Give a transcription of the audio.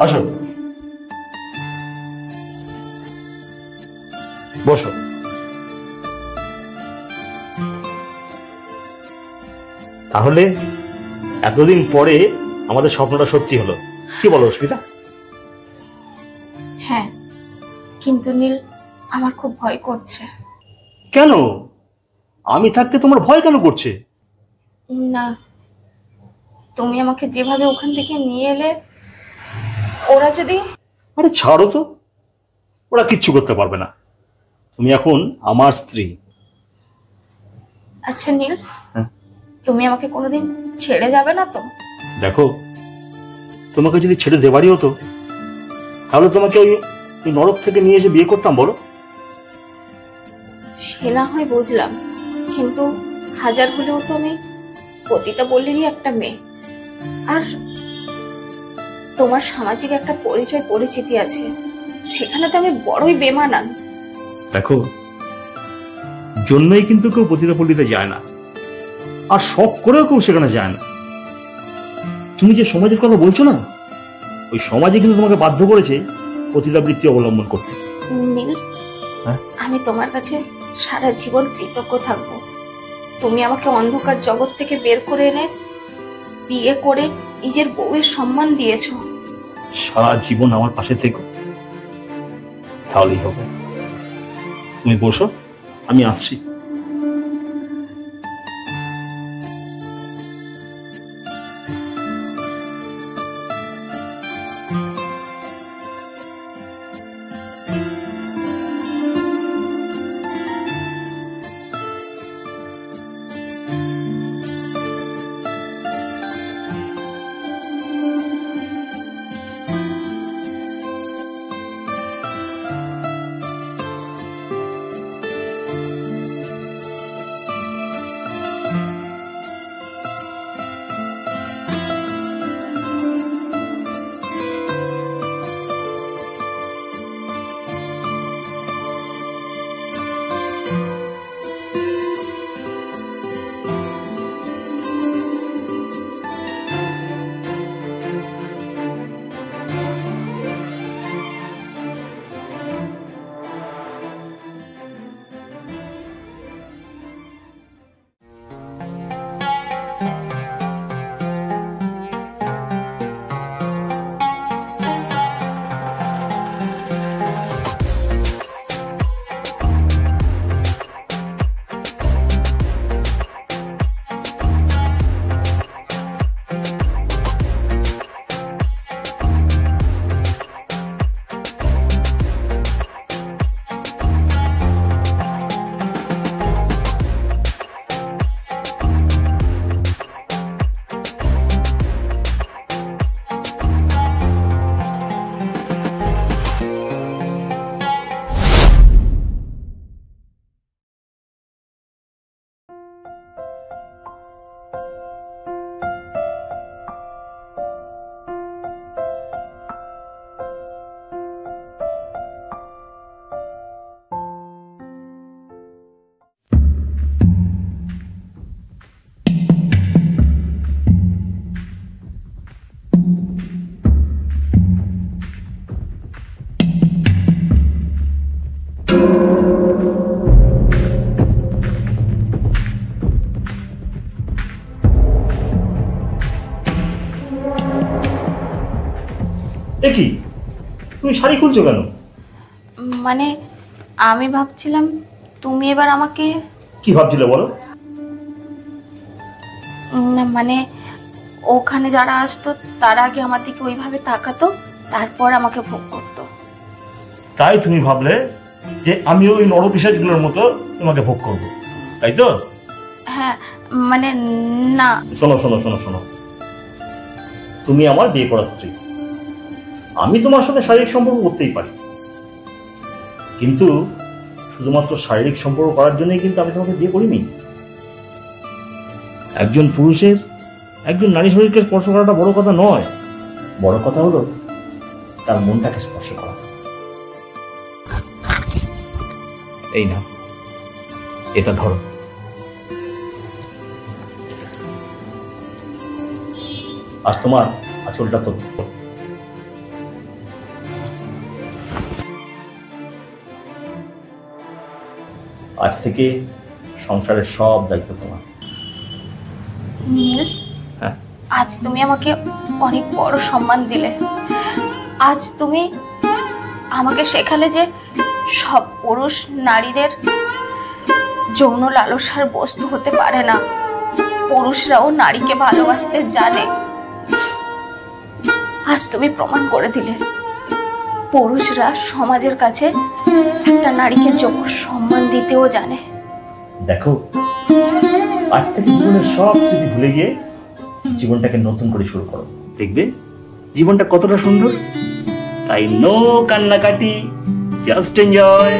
আসো, বসো। তাহলে এতদিন পরে আমাদের স্বপ্নটা সত্যি হলো, কি বলো অস্মিতা? হ্যাঁ, কিন্তু নীল, আমার খুব ভয় করছে। কেন? আমি থাকতে তোমার ভয় কেন করছে? না, তুমি আমাকে যেভাবে ওখান থেকে নিয়ে এলে, ওরা যদি... আরে ছাড়ো তো, ওরা কিচ্ছু করতে পারবে না। তুমি এখন আমার স্ত্রী। আচ্ছা নীল, তুমি আমাকে কোনোদিন ছেড়ে যাবে না তো? দেখো, তোমাকে যদি ছেড়ে দেবারই হতো তাহলে তোমাকে ওই নরক থেকে নিয়ে এসে বিয়ে করতাম, বলো? সে না হয় বুঝলাম, কিন্তু হাজার হলেও তো আমি পতিতা বললেরই একটা মেয়ে, আর তোমার সামাজিক একটা পরিচয় পরিচিতি আছে, সেখানে তো আমি বড়ই বেমানান। দেখো, জন্যই কিন্তু কেউ পতিতা পল্লীতে যায় না, আর শখ করেও কেউ সেখানে যায় না। তুমি যে সমাজের কথা বলছো না, ওই সমাজে কিন্তু তোমাকে বাধ্য করেছে পতিতাবৃত্তি অবলম্বন করতে। নীল, আমি তোমার কাছে সারা জীবন কৃতজ্ঞ থাকবো। তুমি আমাকে অন্ধকার জগৎ থেকে বের করে এনে বিয়ে করে নিজের বউয়ের সম্মান দিয়েছো। সারা জীবন আমার পাশে থেকো, তাহলেই হবে। তুমি বসো, আমি আসছি। কি তুমি শাড়ি খুলছো কেন? মানে আমি ভাবছিলাম তুমি এবার আমাকে... কি ভাবছিলে বলো? মানে ওখানে যারা আসতো তারা আগে আমার দিকে ওইভাবে তাকাতো, তারপর আমাকে ভোগ করতো। তাই তুমি ভাবলে যে আমি ওই নরপিশাচগুলোর মতো তোমাকে ভোগ করবো, তাই তো? হ্যাঁ, মানে না। শোনো শোনো শোনো শোনো, তুমি আমার বিয়ে করা স্ত্রী। আমি তোমার সাথে শারীরিক সম্পর্ক করতেই পারি, কিন্তু শুধুমাত্র শারীরিক সম্পর্ক করার জন্যই কিন্তু আমি তোমাকে বিয়ে করিনি। একজন পুরুষের একজন নারী শরীরকে স্পর্শ করাটা বড় কথা নয়, বড় কথা হলো তার মনটাকে স্পর্শ করা। এই না, এটা ধরো। আজ তোমার আঁচলটা তো আজ থেকে সংসারের সব দায়িত্ব তোমার। নীল, হ্যাঁ, আজ তুমি আমাকে অনেক বড় সম্মান দিলে। আজ তুমি আমাকে শেখালে যে সব পুরুষ নারীদের যৌন লালসার বস্তু হতে পারে না, পুরুষরাও নারীকে ভালোবাসতে জানে। আজ তুমি প্রমাণ করে দিলে পুরুষরা সমাজের কাছে একটা নারীকে যোগ্য সম্মান দিতেও জানে। দেখো, আজ থেকে জীবনের সব স্মৃতি ভুলে গিয়ে জীবনটাকে নতুন করে শুরু করো, দেখবে জীবনটা কতটা সুন্দর। তাই নো কান্নাকাটি, জাস্ট এনজয়।